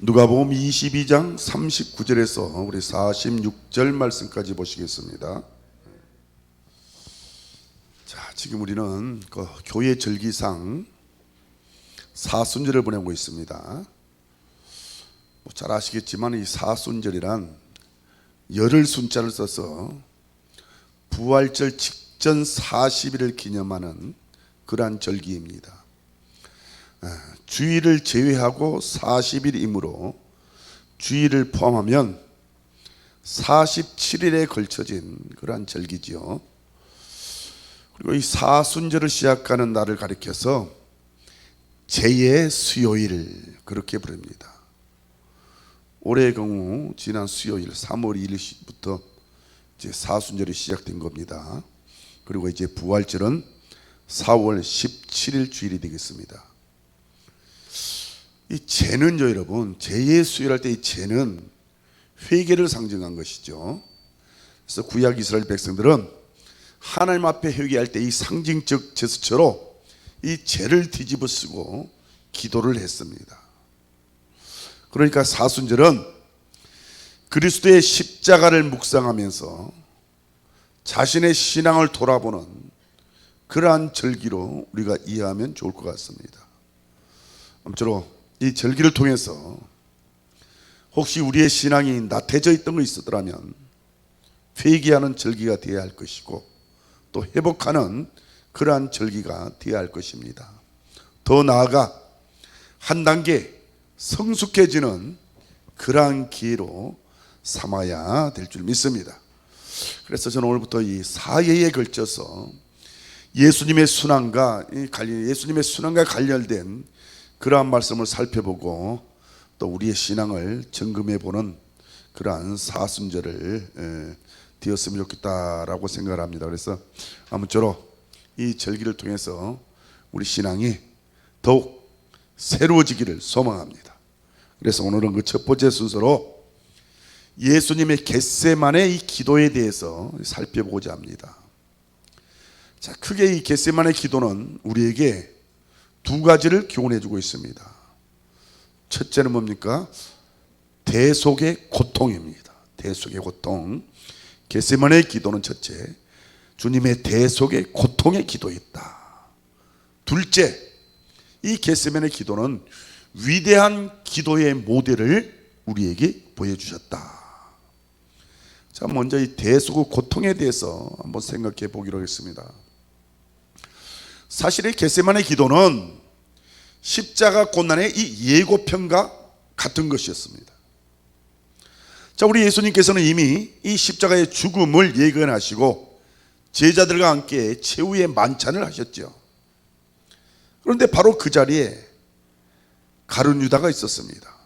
누가복음 22장 39절에서 우리 46절 말씀까지 보시겠습니다. 자, 지금 우리는 그 교회 절기상 사순절을 보내고 있습니다. 잘 아시겠지만 이 사순절이란 열흘 순자를 써서 부활절 직전 40일을 기념하는 그러한 절기입니다. 주일을 제외하고 40일이므로 주일을 포함하면 47일에 걸쳐진 그러한 절기지요. 그리고 이 사순절을 시작하는 날을 가리켜서 제의 수요일 그렇게 부릅니다. 올해의 경우 지난 수요일 3월 2일부터 이제 사순절이 시작된 겁니다. 그리고 이제 부활절은 4월 17일 주일이 되겠습니다. 이 제는요, 여러분, 제의 수요일할 때 이 제는 회개를 상징한 것이죠. 그래서 구약 이스라엘 백성들은 하나님 앞에 회개할 때 이 상징적 제스처로 이 제를 뒤집어 쓰고 기도를 했습니다. 그러니까 사순절은 그리스도의 십자가를 묵상하면서 자신의 신앙을 돌아보는 그러한 절기로 우리가 이해하면 좋을 것 같습니다. 아무쪼록 이 절기를 통해서 혹시 우리의 신앙이 나태해져 있던 거 있었더라면 회개하는 절기가 되어야 할 것이고 또 회복하는 그러한 절기가 되어야 할 것입니다. 더 나아가 한 단계 성숙해지는 그러한 기회로 삼아야 될 줄 믿습니다. 그래서 저는 오늘부터 이 4예에 걸쳐서 예수님의 순환과 관련된 그러한 말씀을 살펴보고 또 우리의 신앙을 점검해 보는 그러한 사순절을 되었으면 좋겠다라고 생각을 합니다. 그래서 아무쪼록 이 절기를 통해서 우리 신앙이 더욱 새로워지기를 소망합니다. 그래서 오늘은 그 첫 번째 순서로 예수님의 겟세마네 이 기도에 대해서 살펴보고자 합니다. 자, 크게 이 겟세마네 기도는 우리에게 두 가지를 교훈해 주고 있습니다. 첫째는 뭡니까? 대속의 고통입니다. 대속의 고통. 겟세마네 기도는 첫째, 주님의 대속의 고통의 기도였다. 둘째, 이 겟세마네 기도는 위대한 기도의 모델을 우리에게 보여주셨다. 자, 먼저 이 대속의 고통에 대해서 한번 생각해 보기로 하겠습니다. 사실 이 겟세마네 기도는 십자가 고난의 이 예고편과 같은 것이었습니다. 자, 우리 예수님께서는 이미 이 십자가의 죽음을 예견하시고 제자들과 함께 최후의 만찬을 하셨죠. 그런데 바로 그 자리에 가룟 유다가 있었습니다.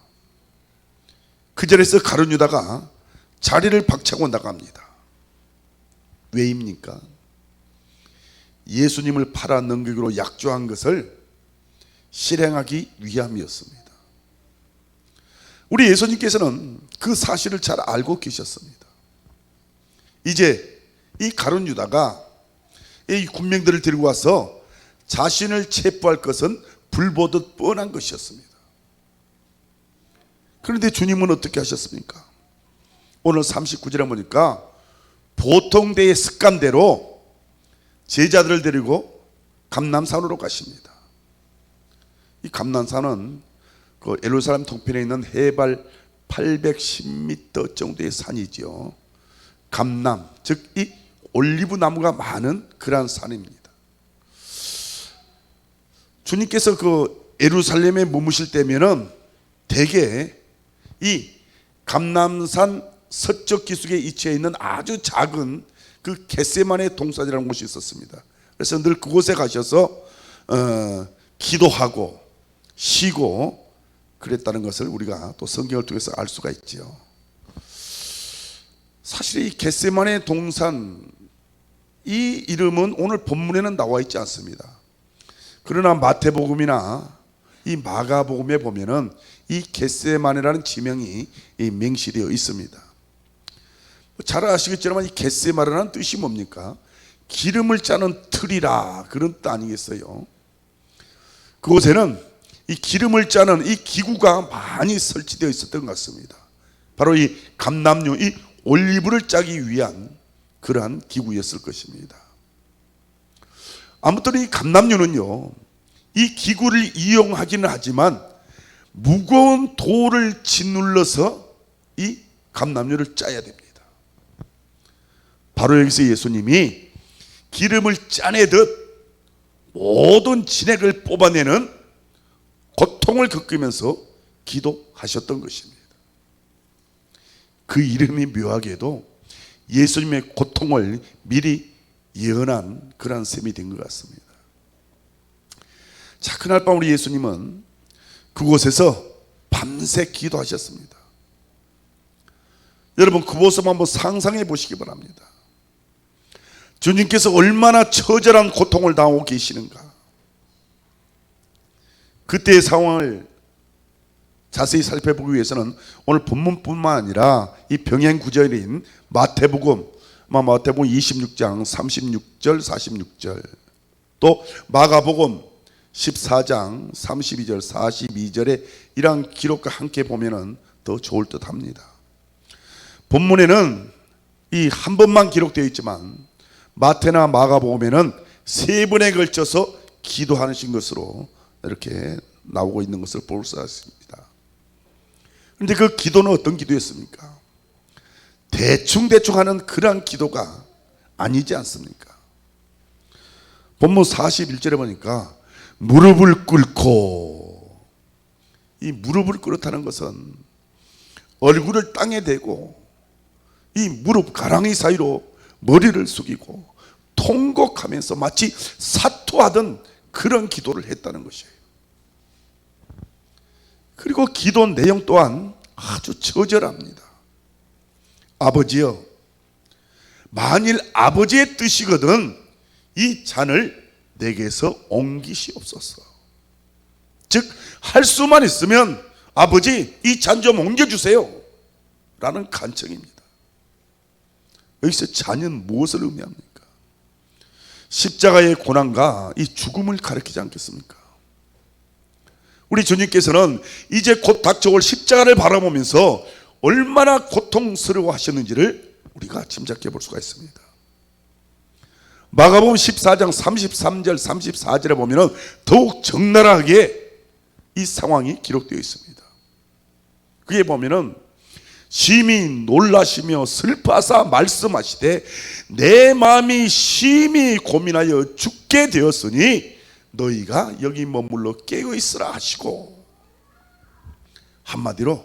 그 자리에서 가룟 유다가 자리를 박차고 나갑니다. 왜입니까? 예수님을 팔아 넘기기로 약조한 것을 실행하기 위함이었습니다. 우리 예수님께서는 그 사실을 잘 알고 계셨습니다. 이제 이 가룟 유다가 이 군병들을 데리고 와서 자신을 체포할 것은 불보듯 뻔한 것이었습니다. 그런데 주님은 어떻게 하셨습니까? 오늘 39절에 보니까 보통 때의 습관대로 제자들을 데리고 감람산으로 가십니다. 이 감람산은 그 예루살렘 동편에 있는 해발 810m 정도의 산이죠. 감람, 즉 이 올리브 나무가 많은 그러한 산입니다. 주님께서 그 예루살렘에 머무실 때면은 대개 이 감람산 서쪽 기슭에 위치해 있는 아주 작은 그 겟세마네 동산이라는 곳이 있었습니다. 그래서 늘 그곳에 가셔서 기도하고 쉬고 그랬다는 것을 우리가 또 성경을 통해서 알 수가 있죠. 사실 이 겟세마네 동산 이 이름은 오늘 본문에는 나와 있지 않습니다. 그러나 마태복음이나 이 마가복음에 보면은 이 겟세마네라는 지명이 명시되어 있습니다. 잘 아시겠지만 이 겟세마네라는 뜻이 뭡니까? 기름을 짜는 틀이라 그런 뜻 아니겠어요? 그곳에는 이 기름을 짜는 이 기구가 많이 설치되어 있었던 것 같습니다. 바로 이 감람유, 이 올리브를 짜기 위한 그러한 기구였을 것입니다. 아무튼 이 감람유는요, 이 기구를 이용하기는 하지만 무거운 돌을 짓눌러서 이 감람유를 짜야 됩니다. 바로 여기서 예수님이 기름을 짜내듯 모든 진액을 뽑아내는 고통을 겪으면서 기도하셨던 것입니다. 그 이름이 묘하게도 예수님의 고통을 미리 예언한 그러한 셈이 된 것 같습니다. 자, 그날 밤 우리 예수님은 그곳에서 밤새 기도하셨습니다. 여러분, 그 모습 한번 상상해 보시기 바랍니다. 주님께서 얼마나 처절한 고통을 당하고 계시는가. 그때의 상황을 자세히 살펴보기 위해서는 오늘 본문뿐만 아니라 이 병행 구절인 마태복음 26장 36절 46절, 또 마가복음 14장 32절 42절의 이러한 기록과 함께 보면 더 좋을 듯 합니다. 본문에는 이 한 번만 기록되어 있지만 마태나 마가복음에는 세 번에 걸쳐서 기도하신 것으로 이렇게 나오고 있는 것을 볼 수 있습니다. 그런데 그 기도는 어떤 기도였습니까? 대충 하는 그러한 기도가 아니지 않습니까? 본문 41절에 보니까 무릎을 꿇고, 이 무릎을 꿇었다는 것은 얼굴을 땅에 대고 이 무릎 가랑이 사이로 머리를 숙이고 통곡하면서 마치 사투하던 그런 기도를 했다는 것이에요. 그리고 기도 내용 또한 아주 처절합니다. 아버지여, 만일 아버지의 뜻이거든 이 잔을 내게서 옮기시옵소서. 즉, 할 수만 있으면 아버지 이 잔 좀 옮겨주세요 라는 간청입니다. 여기서 잔은 무엇을 의미합니까? 십자가의 고난과 이 죽음을 가리키지 않겠습니까? 우리 주님께서는 이제 곧 닥쳐올 십자가를 바라보면서 얼마나 고통스러워 하셨는지를 우리가 짐작해 볼 수가 있습니다. 마가복음 14장 33절 34절에 보면 더욱 적나라하게 이 상황이 기록되어 있습니다. 그에 보면 심히 놀라시며 슬퍼하사 말씀하시되 내 마음이 심히 고민하여 죽게 되었으니 너희가 여기 머물러 깨어 있으라 하시고, 한마디로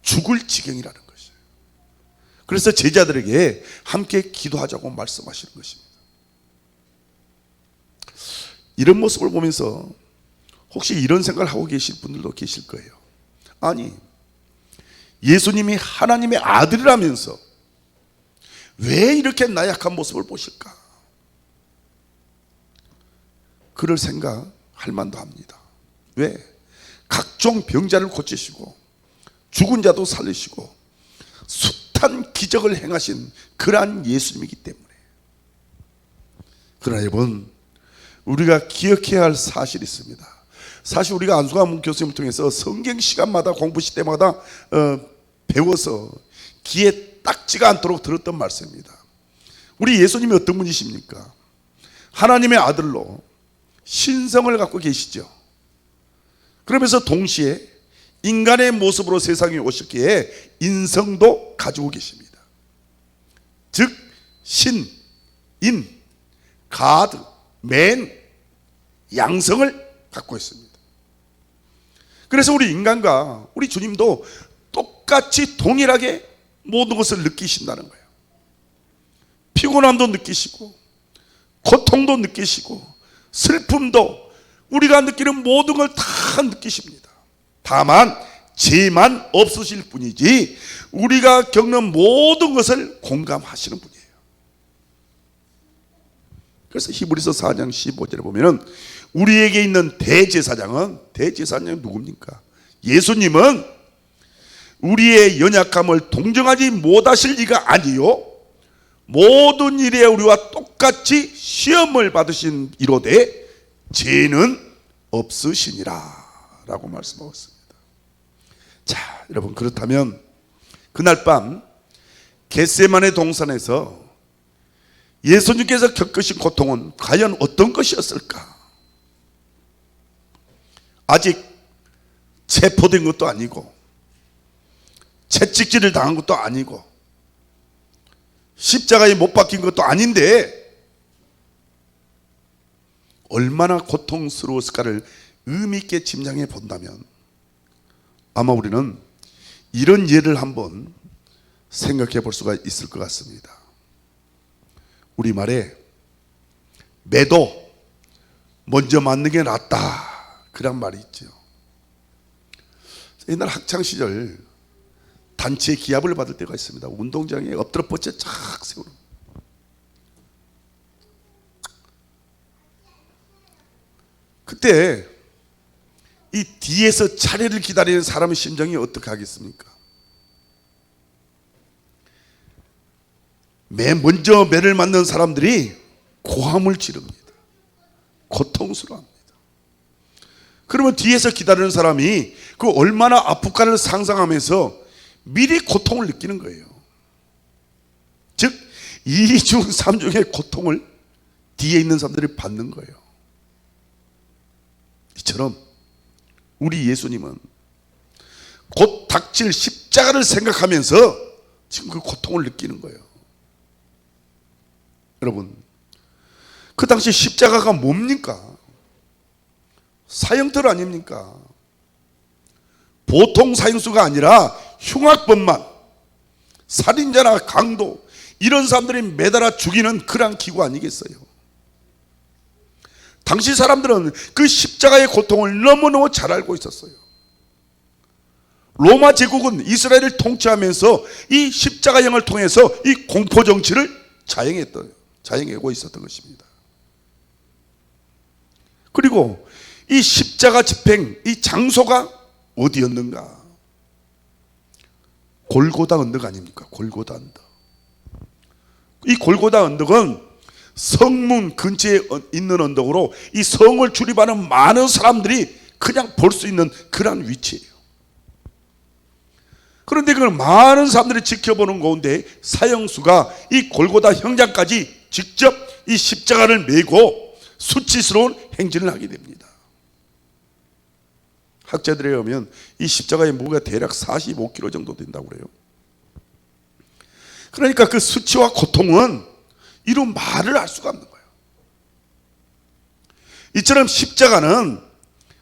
죽을 지경이라는 것이에요. 그래서 제자들에게 함께 기도하자고 말씀하시는 것입니다. 이런 모습을 보면서 혹시 이런 생각을 하고 계실 분들도 계실 거예요. 아니, 예수님이 하나님의 아들이라면서 왜 이렇게 나약한 모습을 보실까? 그럴 생각할 만도 합니다. 왜? 각종 병자를 고치시고 죽은 자도 살리시고 숱한 기적을 행하신 그러한 예수님이기 때문에. 그러나 여러분, 우리가 기억해야 할 사실이 있습니다. 사실 우리가 안수감 교수님을 통해서 성경 시간마다 공부시 때마다 배워서 귀에 딱지가 않도록 들었던 말씀입니다. 우리 예수님이 어떤 분이십니까? 하나님의 아들로 신성을 갖고 계시죠. 그러면서 동시에 인간의 모습으로 세상에 오셨기에 인성도 가지고 계십니다. 즉 신, 인, 가드, 맨, 양성을 갖고 있습니다. 그래서 우리 인간과 우리 주님도 똑같이 동일하게 모든 것을 느끼신다는 거예요. 피곤함도 느끼시고 고통도 느끼시고 슬픔도, 우리가 느끼는 모든 걸 다 느끼십니다. 다만 죄만 없으실 뿐이지 우리가 겪는 모든 것을 공감하시는 분이에요. 그래서 히브리서 4장 15절에 보면 우리에게 있는 대제사장은 누굽니까? 예수님은 우리의 연약함을 동정하지 못하실 이가 아니요 모든 일에 우리와 똑같이 시험을 받으신 이로되 죄는 없으시니라. 라고 말씀하고 있습니다. 자, 여러분, 그렇다면 그날 밤 겟세마네 동산에서 예수님께서 겪으신 고통은 과연 어떤 것이었을까? 아직 체포된 것도 아니고 채찍질을 당한 것도 아니고 십자가에 못 박힌 것도 아닌데 얼마나 고통스러웠을까를 의미 있게 짐작해 본다면 아마 우리는 이런 예를 한번 생각해 볼 수가 있을 것 같습니다. 우리말에 매도 먼저 맞는 게 낫다, 그런 말이 있죠. 옛날 학창시절 단체에 기합을 받을 때가 있습니다. 운동장에 엎드려 뻗쳐 착 세우는. 그때 이 뒤에서 차례를 기다리는 사람의 심정이 어떻게 하겠습니까? 먼저 매를 맞는 사람들이 고함을 지릅니다. 고통스러워합니다. 그러면 뒤에서 기다리는 사람이 그 얼마나 아플까를 상상하면서 미리 고통을 느끼는 거예요. 즉 2중 3중의 고통을 뒤에 있는 사람들이 받는 거예요. 이처럼 우리 예수님은 곧 닥칠 십자가를 생각하면서 지금 그 고통을 느끼는 거예요. 여러분, 그 당시 십자가가 뭡니까? 사형틀 아닙니까? 보통 사형수가 아니라 흉악범만, 살인자나 강도, 이런 사람들이 매달아 죽이는 그러한 기구 아니겠어요? 당시 사람들은 그 십자가의 고통을 너무너무 잘 알고 있었어요. 로마 제국은 이스라엘을 통치하면서 이 십자가형을 통해서 이 공포 정치를 자행하고 있었던 것입니다. 그리고 이 십자가 집행, 이 장소가 어디였는가? 골고다 언덕 아닙니까? 골고다 언덕. 이 골고다 언덕은 성문 근처에 있는 언덕으로 이 성을 출입하는 많은 사람들이 그냥 볼 수 있는 그런 위치예요. 그런데 그걸 많은 사람들이 지켜보는 가운데 사형수가 이 골고다 형장까지 직접 이 십자가를 메고 수치스러운 행진을 하게 됩니다. 학자들에 의하면 이 십자가의 무게가 대략 45kg 정도 된다고 그래요. 그러니까 그 수치와 고통은 이런 말을 할 수가 없는 거예요. 이처럼 십자가는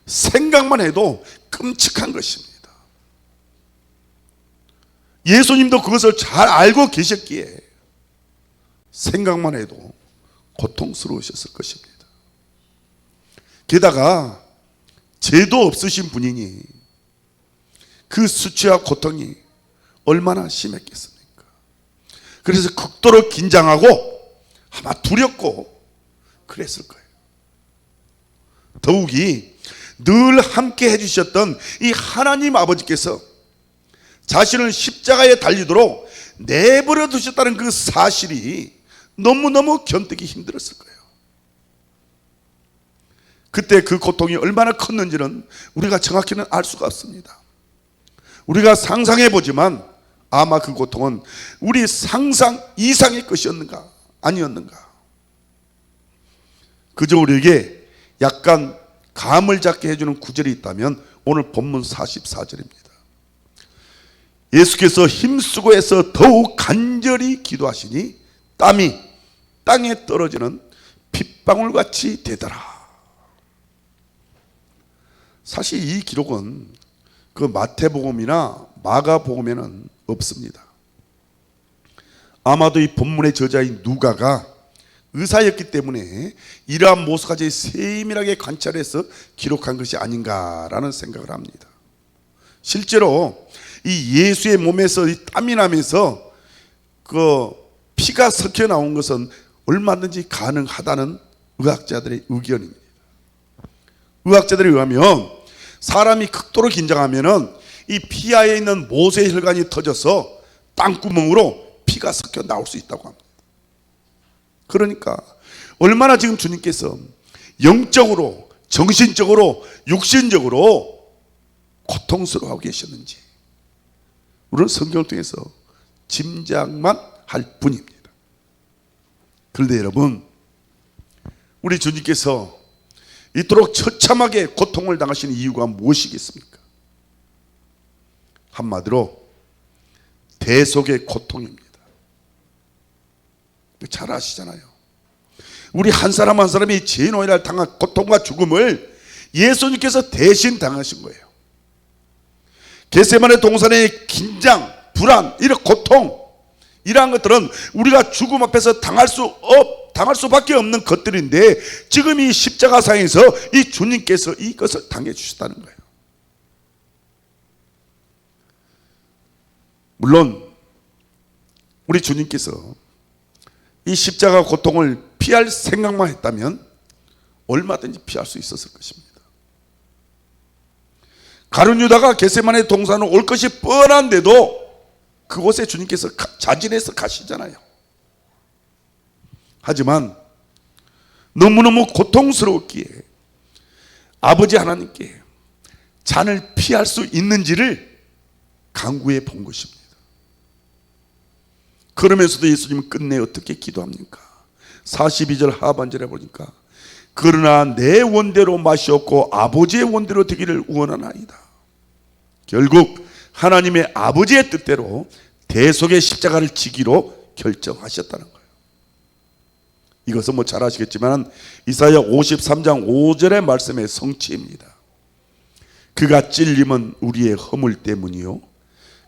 생각만 해도 끔찍한 것입니다. 예수님도 그것을 잘 알고 계셨기에 생각만 해도 고통스러우셨을 것입니다. 게다가 죄도 없으신 분이니 그 수치와 고통이 얼마나 심했겠습니까? 그래서 극도로 긴장하고 아마 두렵고 그랬을 거예요. 더욱이 늘 함께 해주셨던 이 하나님 아버지께서 자신을 십자가에 달리도록 내버려 두셨다는 그 사실이 너무너무 견디기 힘들었을 거예요. 그때 그 고통이 얼마나 컸는지는 우리가 정확히는 알 수가 없습니다. 우리가 상상해 보지만 아마 그 고통은 우리 상상 이상의 것이었는가 아니었는가. 그저 우리에게 약간 감을 잡게 해주는 구절이 있다면 오늘 본문 44절입니다. 예수께서 힘쓰고 해서 더욱 간절히 기도하시니 땀이 땅에 떨어지는 핏방울같이 되더라. 사실 이 기록은 그 마태복음이나 마가복음에는 없습니다. 아마도 이 본문의 저자인 누가가 의사였기 때문에 이러한 모습까지 세밀하게 관찰해서 기록한 것이 아닌가라는 생각을 합니다. 실제로 이 예수의 몸에서 이 땀이 나면서 그 피가 섞여 나온 것은 얼마든지 가능하다는 의학자들의 의견입니다. 의학자들에 의하면 사람이 극도로 긴장하면은 이 피하에 있는 모세 혈관이 터져서 땅구멍으로 피가 섞여 나올 수 있다고 합니다. 그러니까 얼마나 지금 주님께서 영적으로, 정신적으로, 육신적으로 고통스러워하고 계셨는지 우리는 성경을 통해서 짐작만 할 뿐입니다. 그런데 여러분, 우리 주님께서 이토록 처참하게 고통을 당하시는 이유가 무엇이겠습니까? 한마디로 대속의 고통입니다. 잘 아시잖아요. 우리 한 사람 한 사람이 죄인오해를 당한 고통과 죽음을 예수님께서 대신 당하신 거예요. 겟세마네 동산의 긴장, 불안, 이런 고통, 이러한 것들은 우리가 죽음 앞에서 당할 수밖에 없는 것들인데, 지금 이 십자가상에서 이 주님께서 이것을 당해 주셨다는 거예요. 물론 우리 주님께서 이 십자가 고통을 피할 생각만 했다면 얼마든지 피할 수 있었을 것입니다. 가룟 유다가 겟세마네 동산으로 올 것이 뻔한데도 그곳에 주님께서 자진해서 가시잖아요. 하지만 너무너무 고통스러웠기에 아버지 하나님께 잔을 피할 수 있는지를 간구해 본 것입니다. 그러면서도 예수님은 끝내 어떻게 기도합니까? 42절 하반절에 보니까 그러나 내 원대로 마시옵고 아버지의 원대로 되기를 원하나이다. 결국 하나님의 아버지의 뜻대로 대속의 십자가를 지기로 결정하셨다는 거예요. 이것은 잘 아시겠지만 이사야 53장 5절의 말씀의 성취입니다. 그가 찔림은 우리의 허물 때문이요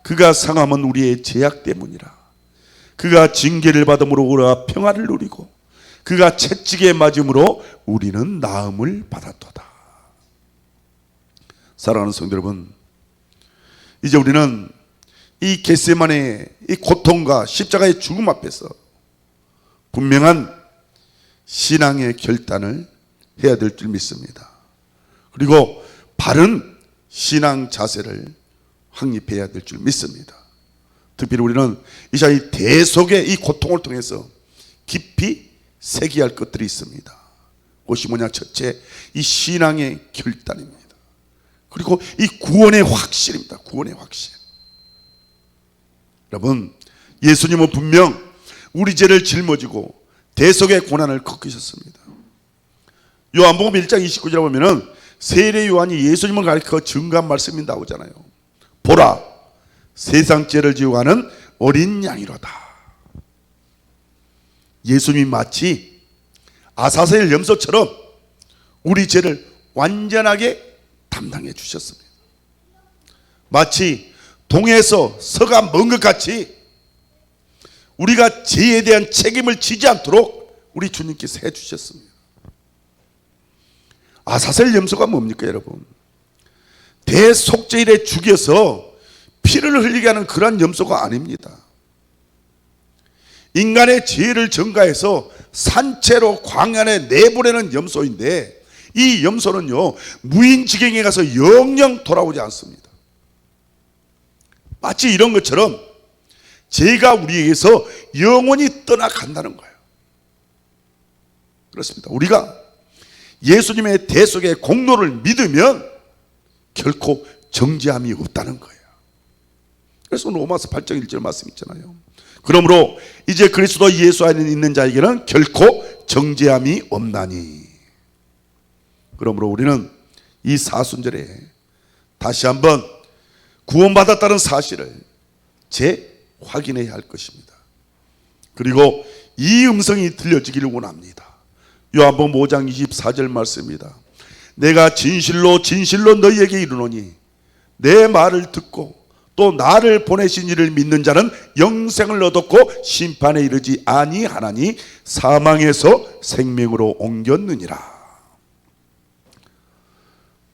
그가 상함은 우리의 죄악 때문이라. 그가 징계를 받음으로 우리가 평화를 누리고 그가 채찍에 맞음으로 우리는 나음을 받았도다. 사랑하는 성도 여러분, 이제 우리는 이 겟세마네의 이 고통과 십자가의 죽음 앞에서 분명한 신앙의 결단을 해야 될 줄 믿습니다. 그리고 바른 신앙 자세를 확립해야 될 줄 믿습니다. 특별히 우리는 이 대속의 이 고통을 통해서 깊이 새겨야 할 것들이 있습니다. 그것이 뭐냐? 첫째, 이 신앙의 결단입니다. 그리고 이 구원의 확신입니다. 구원의 확신. 여러분, 예수님은 분명 우리 죄를 짊어지고 대속의 고난을 겪으셨습니다. 요한복음 1장 29절에 보면은 세례 요한이 예수님을 가리켜 증거한 말씀이 나오잖아요. 보라, 세상 죄를 지고 가는 어린 양이로다. 예수님이 마치 아사셀 염소처럼 우리 죄를 완전하게 담당해 주셨습니다. 마치 동에서 서가 먼 것 같이 우리가 죄에 대한 책임을 지지 않도록 우리 주님께서 해 주셨습니다. 아사셀 염소가 뭡니까 여러분? 대속죄일에 죽여서 피를 흘리게 하는 그러한 염소가 아닙니다. 인간의 죄를 전가해서 산채로 광야에 내보내는 염소인데, 이 염소는요 무인지경에 가서 영영 돌아오지 않습니다. 마치 이런 것처럼 죄가 우리에게서 영원히 떠나간다는 거예요. 그렇습니다. 우리가 예수님의 대속의 공로를 믿으면 결코 정죄함이 없다는 거예요. 그래서 로마서 8장 1절 말씀 있잖아요. 그러므로 이제 그리스도 예수 안에 있는 자에게는 결코 정죄함이 없나니. 그러므로 우리는 이 사순절에 다시 한번 구원받았다는 사실을 재확인해야 할 것입니다. 그리고 이 음성이 들려지기를 원합니다. 요한복음 5장 24절 말씀입니다. 내가 진실로 진실로 너희에게 이르노니 내 말을 듣고 또 나를 보내신 이를 믿는 자는 영생을 얻었고 심판에 이르지 아니하나니 사망에서 생명으로 옮겼느니라.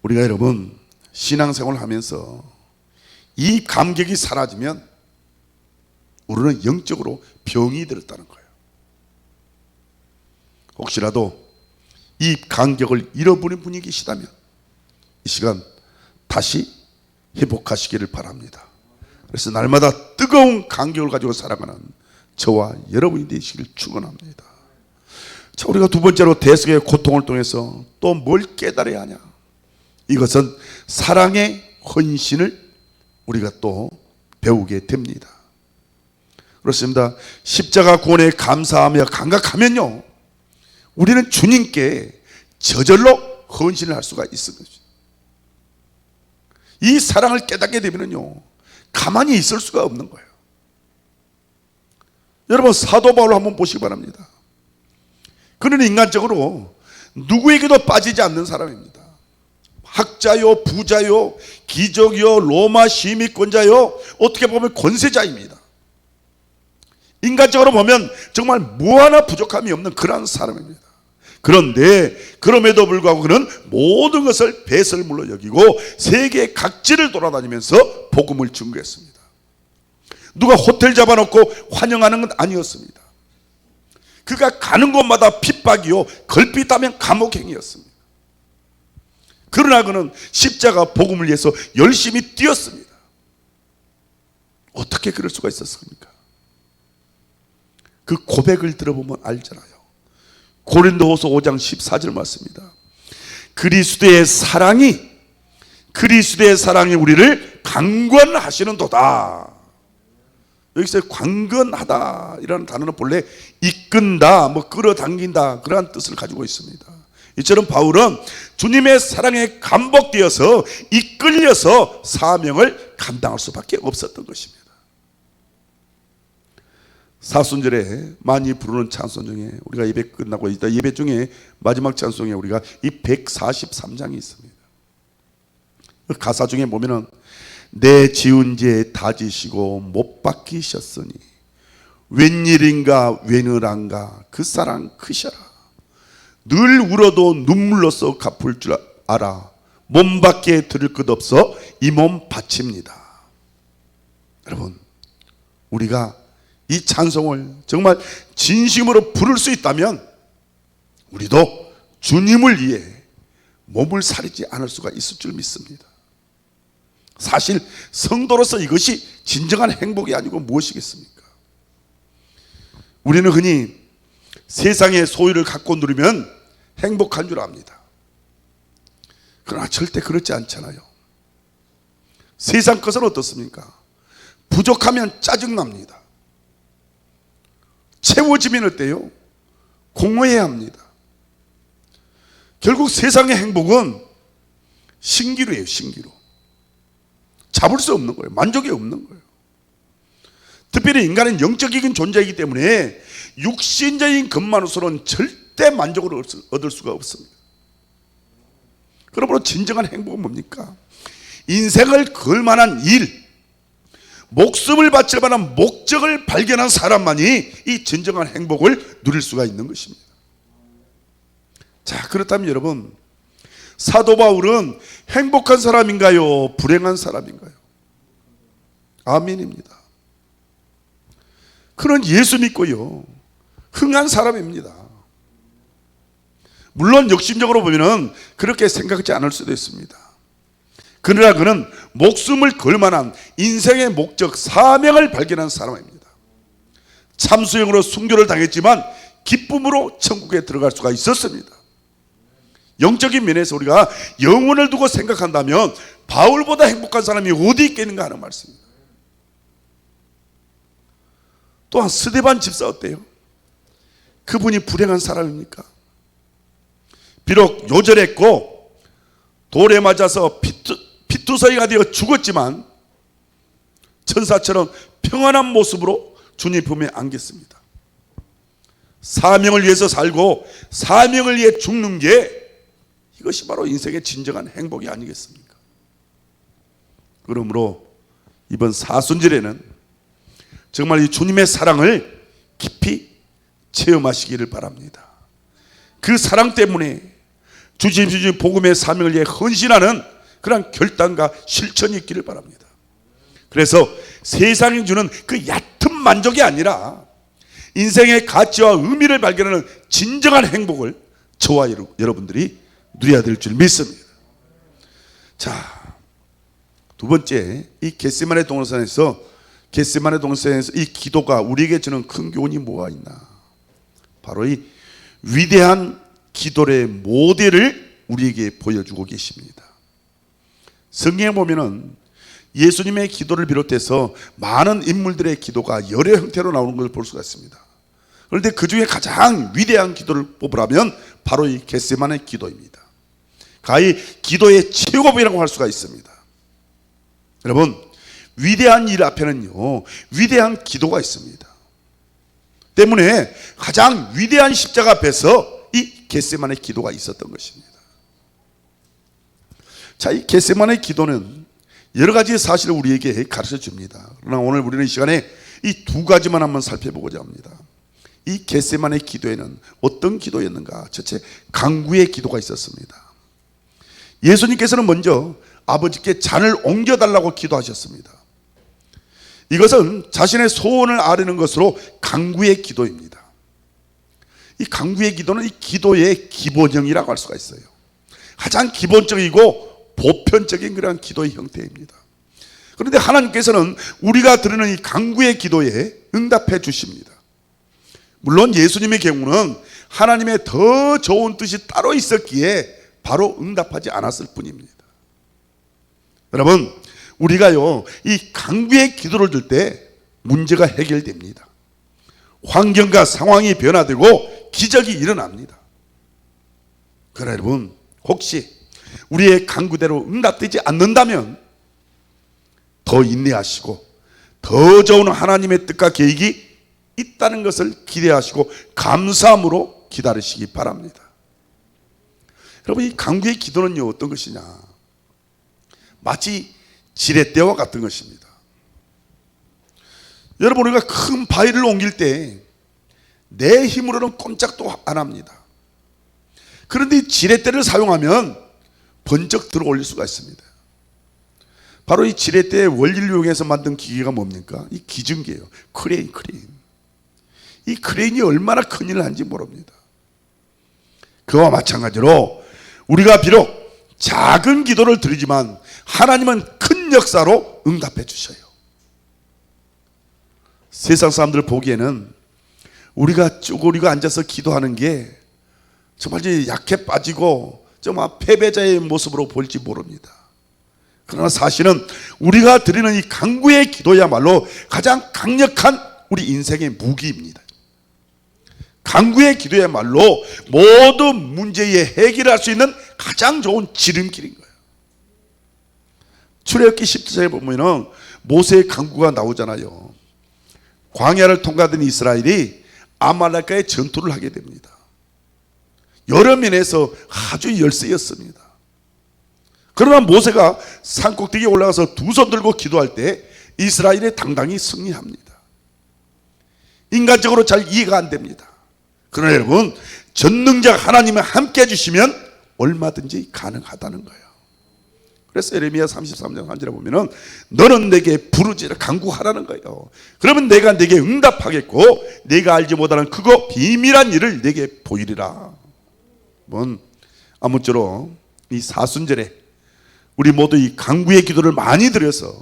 우리가 여러분 신앙생활을 하면서 이 감격이 사라지면 우리는 영적으로 병이 들었다는 거예요. 혹시라도 이 감격을 잃어버린 분이 계시다면 이 시간 다시 회복하시기를 바랍니다. 그래서 날마다 뜨거운 감격을 가지고 살아가는 저와 여러분이 되시길 축원합니다. 자, 우리가 두 번째로 대속의 고통을 통해서 또 뭘 깨달아야 하냐? 이것은 사랑의 헌신을 우리가 또 배우게 됩니다. 그렇습니다. 십자가 구원에 감사하며 감각하면요, 우리는 주님께 저절로 헌신을 할 수가 있는 것입니다. 이 사랑을 깨닫게 되면요, 가만히 있을 수가 없는 거예요. 여러분, 사도 바울을 한번 보시기 바랍니다. 그는 인간적으로 누구에게도 빠지지 않는 사람입니다. 학자요, 부자요, 기적이요, 로마 시민권자요, 어떻게 보면 권세자입니다. 인간적으로 보면 정말 뭐 하나 부족함이 없는 그런 사람입니다. 그런데 그럼에도 불구하고 그는 모든 것을 배설물로 여기고 세계 각지를 돌아다니면서 복음을 증거했습니다. 누가 호텔 잡아놓고 환영하는 건 아니었습니다. 그가 가는 곳마다 핍박이요, 걸핏하면 감옥행이었습니다. 그러나 그는 십자가 복음을 위해서 열심히 뛰었습니다. 어떻게 그럴 수가 있었습니까? 그 고백을 들어보면 알잖아요. 고린도후서 5장 14절 말씀입니다. 그리스도의 사랑이 우리를 강권하시는도다. 여기서 강권하다 이라는 단어는 본래 이끈다, 끌어당긴다, 그러한 뜻을 가지고 있습니다. 이처럼 바울은 주님의 사랑에 감복되어서 이끌려서 사명을 감당할 수밖에 없었던 것입니다. 사순절에 많이 부르는 찬송 중에, 우리가 예배 끝나고 있다 예배 중에 마지막 찬송에 우리가 이 143장이 있습니다. 그 가사 중에 보면은 내 지은 죄 다 지시고 못 박히셨으니 웬일인가 웬을한가 그 사랑 크셔라. 늘 울어도 눈물로써 갚을 줄 알아. 몸 밖에 들을 것 없어 이 몸 바칩니다. 여러분, 우리가 이 찬송을 정말 진심으로 부를 수 있다면 우리도 주님을 위해 몸을 사리지 않을 수가 있을 줄 믿습니다. 사실 성도로서 이것이 진정한 행복이 아니고 무엇이겠습니까? 우리는 흔히 세상의 소유를 갖고 누리면 행복한 줄 압니다. 그러나 절대 그렇지 않잖아요. 세상 것은 어떻습니까? 부족하면 짜증납니다. 채워지면 어때요? 공허해야 합니다. 결국 세상의 행복은 신기루예요, 신기루. 잡을 수 없는 거예요. 만족이 없는 거예요. 특별히 인간은 영적인 존재이기 때문에 육신적인 것만으로는 절대 만족을 얻을 수가 없습니다. 그러므로 진정한 행복은 뭡니까? 인생을 걸 만한 일, 목숨을 바칠 만한 목적을 발견한 사람만이 이 진정한 행복을 누릴 수가 있는 것입니다. 자, 그렇다면 여러분, 사도 바울은 행복한 사람인가요? 불행한 사람인가요? 아멘입니다. 그는 예수 믿고요, 흥한 사람입니다. 물론 욕심적으로 보면 그렇게 생각하지 않을 수도 있습니다. 그러나 그는 목숨을 걸 만한 인생의 목적, 사명을 발견한 사람입니다. 참수형으로 순교를 당했지만 기쁨으로 천국에 들어갈 수가 있었습니다. 영적인 면에서 우리가 영혼을 두고 생각한다면 바울보다 행복한 사람이 어디 있겠는가 하는 말씀입니다. 또한 스데반 집사 어때요? 그분이 불행한 사람입니까? 비록 요절했고 돌에 맞아서 피투성이가 되어 죽었지만 천사처럼 평안한 모습으로 주님 품에 안겼습니다. 사명을 위해서 살고 사명을 위해 죽는 게, 이것이 바로 인생의 진정한 행복이 아니겠습니까? 그러므로 이번 사순절에는 정말 이 주님의 사랑을 깊이 체험하시기를 바랍니다. 그 사랑 때문에 주님 복음의 사명을 위해 헌신하는 그런 결단과 실천이 있기를 바랍니다. 그래서 세상이 주는 그 얕은 만족이 아니라 인생의 가치와 의미를 발견하는 진정한 행복을 저와 여러분들이 누려야 될 줄 믿습니다. 자, 두 번째, 이 겟세마네 동산에서 이 기도가 우리에게 주는 큰 교훈이 뭐가 있나? 바로 이 위대한 기도의 모델을 우리에게 보여주고 계십니다. 성경에 보면은 예수님의 기도를 비롯해서 많은 인물들의 기도가 여러 형태로 나오는 것을 볼 수가 있습니다. 그런데 그 중에 가장 위대한 기도를 뽑으라면 바로 이 겟세마네 기도입니다. 가히 기도의 최고봉이라고 할 수가 있습니다. 여러분, 위대한 일 앞에는요, 위대한 기도가 있습니다. 때문에 가장 위대한 십자가 앞에서 이 겟세마네 기도가 있었던 것입니다. 자, 이 겟세마네 기도는 여러 가지 사실을 우리에게 가르쳐 줍니다. 그러나 오늘 우리는 이 시간에 이 두 가지만 한번 살펴보고자 합니다. 이 겟세마네 기도에는 어떤 기도였는가? 첫째, 간구의 기도가 있었습니다. 예수님께서는 먼저 아버지께 잔을 옮겨달라고 기도하셨습니다. 이것은 자신의 소원을 아뢰는 것으로 간구의 기도입니다. 이 간구의 기도는 이 기도의 기본형이라고 할 수가 있어요. 가장 기본적이고 보편적인 그런 기도의 형태입니다. 그런데 하나님께서는 우리가 드리는 이 간구의 기도에 응답해 주십니다. 물론 예수님의 경우는 하나님의 더 좋은 뜻이 따로 있었기에 바로 응답하지 않았을 뿐입니다. 여러분, 우리가요, 이 간구의 기도를 들 때 문제가 해결됩니다. 환경과 상황이 변화되고 기적이 일어납니다. 그러나 여러분, 혹시 우리의 간구대로 응답되지 않는다면 더 인내하시고 더 좋은 하나님의 뜻과 계획이 있다는 것을 기대하시고 감사함으로 기다리시기 바랍니다. 여러분, 이 간구의 기도는요, 어떤 것이냐? 마치 지렛대와 같은 것입니다. 여러분, 우리가 큰 바위를 옮길 때 내 힘으로는 꼼짝도 안 합니다. 그런데 이 지렛대를 사용하면 번쩍 들어 올릴 수가 있습니다. 바로 이 지렛대의 원리를 이용해서 만든 기계가 뭡니까? 이 기증기예요. 크레인. 이 크레인이 얼마나 큰 일을 하는지 모릅니다. 그와 마찬가지로 우리가 비록 작은 기도를 드리지만 하나님은 큰 역사로 응답해 주셔요. 세상 사람들 보기에는 우리가 쪼그리고 앉아서 기도하는 게 정말 약해 빠지고 정말 패배자의 모습으로 보일지 모릅니다. 그러나 사실은 우리가 드리는 이 간구의 기도야말로 가장 강력한 우리 인생의 무기입니다. 간구의 기도야말로 모든 문제에 해결할 수 있는 가장 좋은 지름길인 거예요. 출애굽기 10장에 보면은 모세의 간구가 나오잖아요. 광야를 통과하던 이스라엘이 아말렉과의 전투를 하게 됩니다. 여러 면에서 아주 열세였습니다. 그러나 모세가 산꼭대기에 올라가서 두 손 들고 기도할 때 이스라엘이 당당히 승리합니다. 인간적으로 잘 이해가 안 됩니다. 그러나 여러분, 전능자 하나님이 함께 해주시면 얼마든지 가능하다는 거예요. 그래서 에레미야 33장 1절에 보면은 너는 내게 부르짖으라 간구하라는 거예요. 그러면 내가 내게 응답하겠고 내가 알지 못하는 크고 비밀한 일을 내게 보이리라. 아무쪼록 이 사순절에 우리 모두 이 간구의 기도를 많이 드려서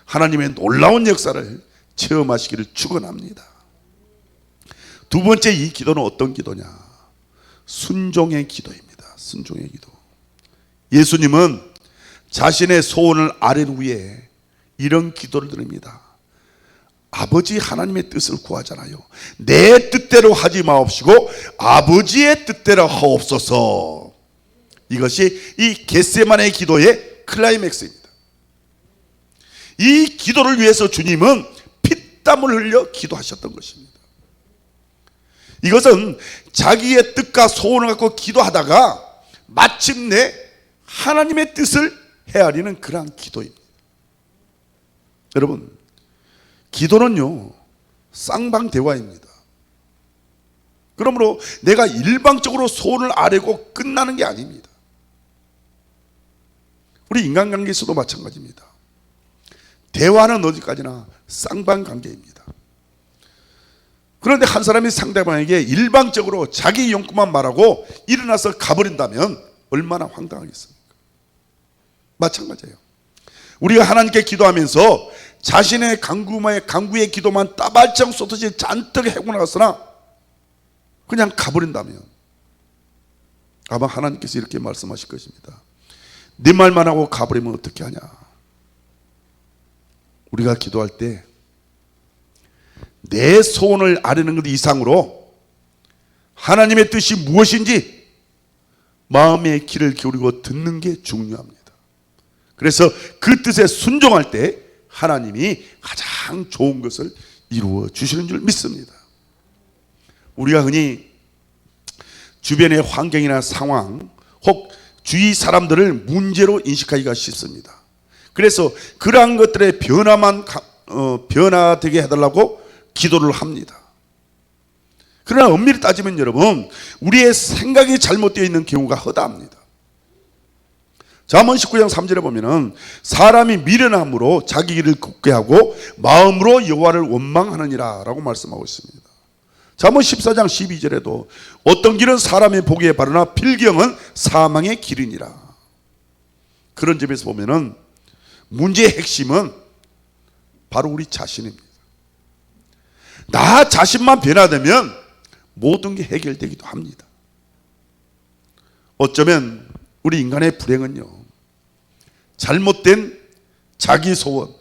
하나님의 놀라운 역사를 체험하시기를 축원합니다. 두 번째, 이 기도는 어떤 기도냐? 순종의 기도입니다. 순종의 기도. 예수님은 자신의 소원을 아뢰는 후에 이런 기도를 드립니다. 아버지 하나님의 뜻을 구하잖아요. 내 뜻대로 하지 마옵시고 아버지의 뜻대로 하옵소서. 이것이 이 겟세마네 기도의 클라이맥스입니다. 이 기도를 위해서 주님은 피땀을 흘려 기도하셨던 것입니다. 이것은 자기의 뜻과 소원을 갖고 기도하다가 마침내 하나님의 뜻을 헤아리는 그러한 기도입니다. 여러분, 기도는요, 쌍방대화입니다. 그러므로 내가 일방적으로 소원을 아뢰고 끝나는 게 아닙니다. 우리 인간관계에서도 마찬가지입니다. 대화는 어디까지나 쌍방관계입니다. 그런데 한 사람이 상대방에게 일방적으로 자기 용구만 말하고 일어나서 가버린다면 얼마나 황당하겠습니까? 마찬가지예요. 우리가 하나님께 기도하면서 자신의 간구의 기도만 따발정 쏟듯이 잔뜩 해고 나갔으나 그냥 가버린다면 아마 하나님께서 이렇게 말씀하실 것입니다. 네 말만 하고 가버리면 어떻게 하냐. 우리가 기도할 때 내 소원을 아뢰는 것 이상으로 하나님의 뜻이 무엇인지 마음의 귀를 기울이고 듣는 게 중요합니다. 그래서 그 뜻에 순종할 때 하나님이 가장 좋은 것을 이루어 주시는 줄 믿습니다. 우리가 흔히 주변의 환경이나 상황 혹 주위 사람들을 문제로 인식하기가 쉽습니다. 그래서 그러한 것들의 변화되게 해달라고 기도를 합니다. 그러나 엄밀히 따지면 여러분, 우리의 생각이 잘못되어 있는 경우가 허다합니다. 잠언 19장 3절에 보면은 사람이 미련함으로 자기 길을 굽게 하고 마음으로 여호와를 원망하느니라 라고 말씀하고 있습니다. 잠언 14장 12절에도 어떤 길은 사람의 보기에 바르나 필경은 사망의 길이니라. 그런 점에서 보면은 문제의 핵심은 바로 우리 자신입니다. 나 자신만 변화되면 모든 게 해결되기도 합니다. 어쩌면 우리 인간의 불행은요, 잘못된 자기 소원,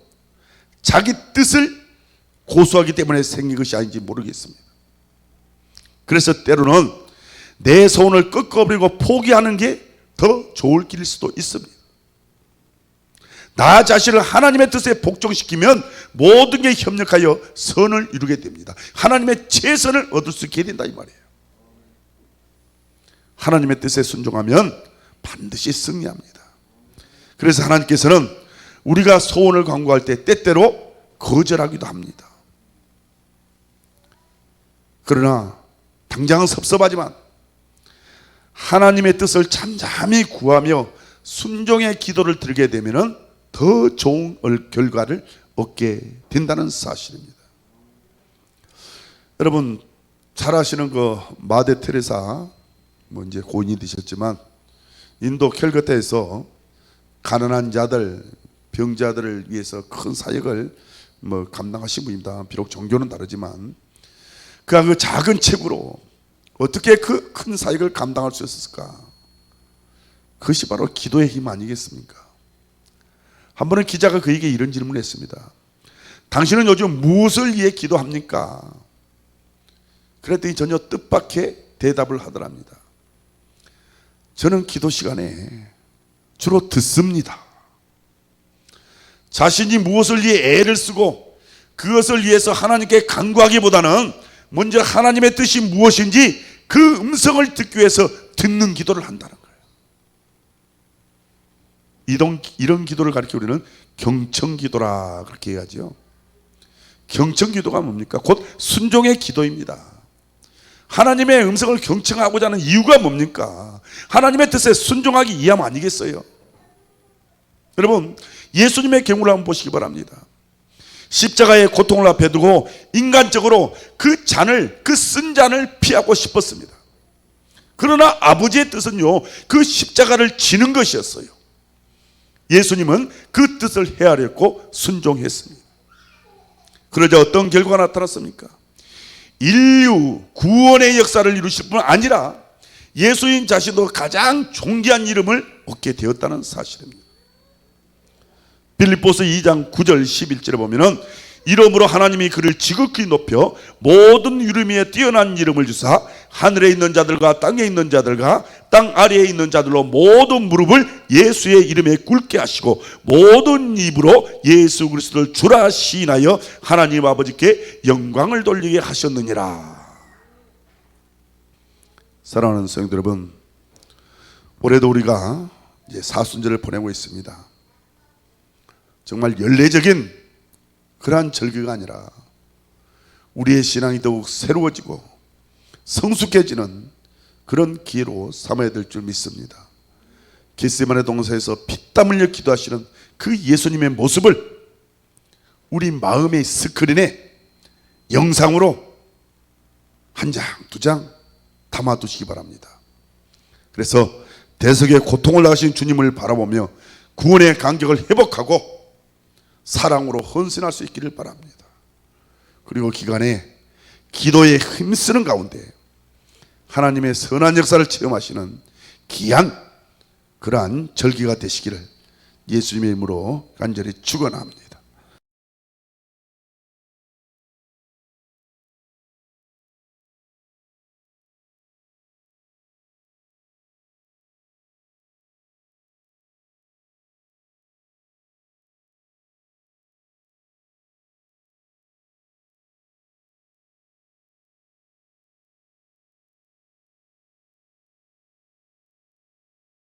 자기 뜻을 고수하기 때문에 생긴 것이 아닌지 모르겠습니다. 그래서 때로는 내 소원을 꺾어버리고 포기하는 게 더 좋을 길일 수도 있습니다. 나 자신을 하나님의 뜻에 복종시키면 모든 게 협력하여 선을 이루게 됩니다. 하나님의 최선을 얻을 수 있게 된다 이 말이에요. 하나님의 뜻에 순종하면 반드시 승리합니다. 그래서 하나님께서는 우리가 소원을 간구할 때 때때로 거절하기도 합니다. 그러나 당장은 섭섭하지만 하나님의 뜻을 잠잠히 구하며 순종의 기도를 드리게 되면 더 좋은 결과를 얻게 된다는 사실입니다. 여러분 잘 아시는 그 마대 테레사, 뭐 이제 고인이 되셨지만 인도 캘커타에서 가난한 자들, 병자들을 위해서 큰 사역을 감당하신 분입니다. 비록 종교는 다르지만 그가 그 작은 책으로 어떻게 그 큰 사역을 감당할 수 있었을까? 그것이 바로 기도의 힘 아니겠습니까? 한 번은 기자가 그에게 이런 질문을 했습니다. 당신은 요즘 무엇을 위해 기도합니까? 그랬더니 전혀 뜻밖의 대답을 하더랍니다. 저는 기도 시간에 주로 듣습니다. 자신이 무엇을 위해 애를 쓰고 그것을 위해서 하나님께 간구하기보다는 먼저 하나님의 뜻이 무엇인지 그 음성을 듣기 위해서 듣는 기도를 한다는 거예요. 이런 기도를 가리켜 우리는 경청기도라 그렇게 해야죠. 경청기도가 뭡니까? 곧 순종의 기도입니다. 하나님의 음성을 경청하고자 하는 이유가 뭡니까? 하나님의 뜻에 순종하기 위함 아니겠어요? 여러분 예수님의 경우를 한번 보시기 바랍니다. 십자가의 고통을 앞에 두고 인간적으로 그 쓴 잔을 피하고 싶었습니다. 그러나 아버지의 뜻은요, 그 십자가를 지는 것이었어요. 예수님은 그 뜻을 헤아렸고 순종했습니다. 그러자 어떤 결과가 나타났습니까? 인류 구원의 역사를 이루실 뿐 아니라 예수님 자신도 가장 존귀한 이름을 얻게 되었다는 사실입니다. 빌립보서 2장 9절 11절에 보면은 이름으로 하나님이 그를 지극히 높여 모든 이름 위에 뛰어난 이름을 주사 하늘에 있는 자들과 땅에 있는 자들과 땅 아래에 있는 자들로 모든 무릎을 예수의 이름에 꿇게 하시고 모든 입으로 예수 그리스도를 주라 시인하여 하나님 아버지께 영광을 돌리게 하셨느니라. 사랑하는 성도 여러분, 올해도 우리가 이제 사순절을 보내고 있습니다. 정말 연례적인 그러한 절기가 아니라 우리의 신앙이 더욱 새로워지고 성숙해지는 그런 기회로 삼아야 될 줄 믿습니다. 겟세마네 동산에서 피땀 흘려 기도하시는 그 예수님의 모습을 우리 마음의 스크린에 영상으로 한 장, 두 장 담아두시기 바랍니다. 그래서 대속의 고통을 당하신 주님을 바라보며 구원의 간격을 회복하고 사랑으로 헌신할 수 있기를 바랍니다. 그리고 기간에 기도에 힘쓰는 가운데 하나님의 선한 역사를 체험하시는 귀한 그러한 절기가 되시기를 예수님의 이름으로 간절히 축원합니다.